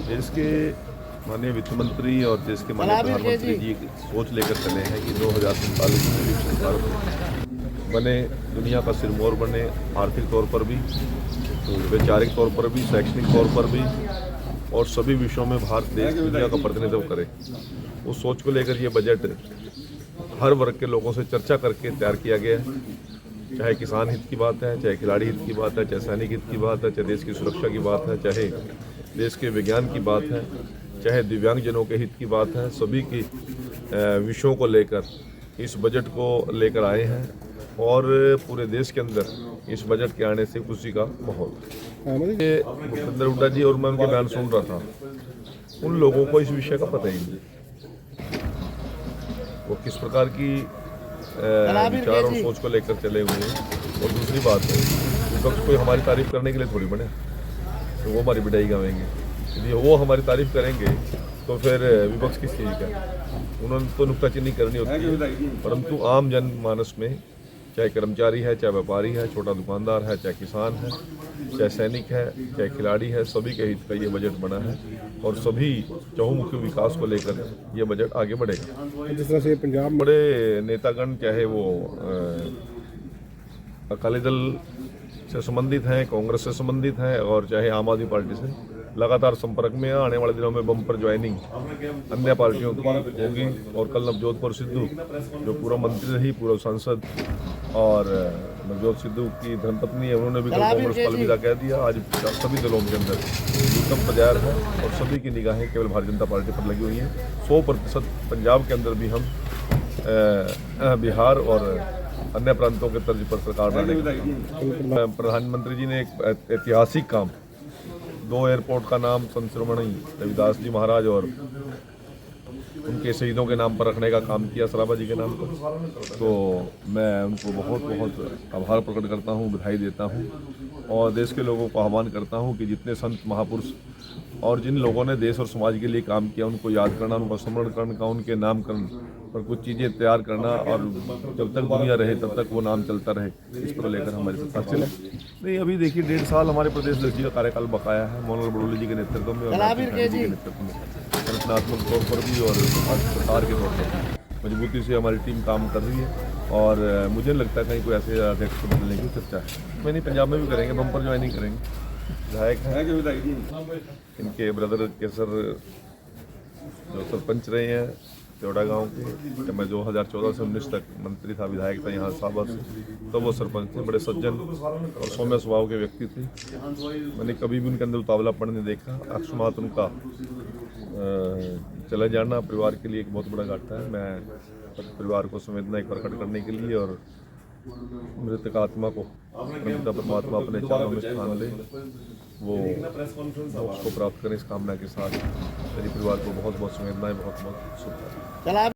देश के माननीय वित्त मंत्री और देश के माननीय प्रधानमंत्री जी सोच लेकर चले हैं कि 2047 में विकसित भारत बने, दुनिया का सिरमौर बने, आर्थिक तौर पर भी, वैचारिक तौर पर भी, शैक्षणिक तौर पर भी, और सभी विषयों में भारत देश दुनिया का प्रतिनिधित्व करे। उस सोच को लेकर ये बजट हर वर्ग के लोगों से चर्चा करके तैयार किया गया है। चाहे किसान हित की बात है, चाहे खिलाड़ी हित की बात है, चाहे सैनिक हित की बात है, चाहे देश की सुरक्षा की बात है, चाहे देश के विज्ञान की बात है, चाहे दिव्यांगजनों के हित की बात है, सभी की विषयों को लेकर इस बजट को लेकर आए हैं और पूरे देश के अंदर इस बजट के आने से खुशी का माहौल है। भूपेंद्र हुड्डा जी और मैं उनके बयान सुन रहा था, उन लोगों को इस विषय का पता ही नहीं, वो किस प्रकार की विचार और सोच को लेकर चले हुए हैं। और दूसरी बात है, विपक्ष कोई हमारी तारीफ करने के लिए थोड़ी बने, तो वो हमारी बिडाई गावेंगे। यदि वो हमारी तारीफ करेंगे तो फिर विपक्ष किस चीज़ का? उन्होंने तो नुक्ताचीनी करनी होती है, परंतु आम जन मानस में, चाहे कर्मचारी है, चाहे व्यापारी है, छोटा दुकानदार है, चाहे किसान है, चाहे सैनिक है, चाहे खिलाड़ी है, सभी के हित का ये बजट बना है और सभी चहुमुखी विकास को लेकर ये बजट आगे बढ़ेगा। जिस तरह से पंजाब बड़े नेतागण, चाहे वो अकाली दल से संबंधित हैं, कांग्रेस से संबंधित हैं, और चाहे आम आदमी पार्टी से, लगातार संपर्क में आने वाले दिनों में बम्पर ज्वाइनिंग अन्य पार्टियों की होगी। और कल नवजोत कौर सिद्धू, जो पूर्व मंत्री रही, पूर्व सांसद, और नवजोत सिद्धू की धर्मपत्नी है, उन्होंने भी कल कांग्रेस को अलविदा कह दिया। आज सभी दलों के अंदर न्यूनतम प्रचार है और सभी की निगाहें केवल भारतीय जनता पार्टी पर लगी हुई हैं। 100% पंजाब के अंदर भी हम बिहार और अन्य प्रांतों के तर्ज पर सरकार बनाने। प्रधानमंत्री जी ने एक ऐतिहासिक काम, 2 एयरपोर्ट का नाम संत शिरोमणि रविदास जी महाराज और उनके शहीदों के नाम पर रखने का काम किया, सराबा जी के नाम पर। तो मैं उनको बहुत बहुत आभार प्रकट करता हूँ, बधाई देता हूँ और देश के लोगों को आह्वान करता हूँ कि जितने संत महापुरुष और जिन लोगों ने देश और समाज के लिए काम किया, उनको याद करना, उनको स्मरण करना, उनके नामकरण पर कुछ चीज़ें तैयार करना, और जब तक दुनिया रहे तब तक वो नाम चलता रहे, इस पर लेकर हमारी सरकार चले। नहीं, अभी देखिए 1.5 साल हमारे प्रदेश अध्यक्ष जी का कार्यकाल बकाया है, मोहनलाल बड़ोले जी के नेतृत्व में और जी के नेतृत्व में, संगठनात्मक तौर पर भी और सरकार के तौर पर भी मजबूती से हमारी टीम काम कर रही है। और मुझे लगता है कहीं कोई ऐसे अध्यक्ष को बदलने की चर्चा है। मैं नहीं, पंजाब में भी करेंगे, बम्पर ज्वाइनिंग करेंगे। विधायक हैं, इनके ब्रदर केसर जो सरपंच रहे हैं चौड़ा गांव के, जब मैं 2014 से 19 तक मंत्री था, विधायक था यहाँ साहबा से, तो वो सरपंच थे। बड़े सज्जन और सौम्य स्वभाव के व्यक्ति थे। मैंने कभी भी उनके अंदर उतावलापन नहीं देखा। अकस्मात उनका चले जाना परिवार के लिए एक बहुत बड़ा घाटा है। मैं परिवार को संवेदना प्रकट करने के लिए और मृतक आत्मा को पिता परमात्मा अपने चरणों में स्थान ले, वो उसको प्राप्त करें, इस कामना के साथ मेरे परिवार को बहुत बहुत संवेदनाएं, बहुत बहुत शुभकामनाएं।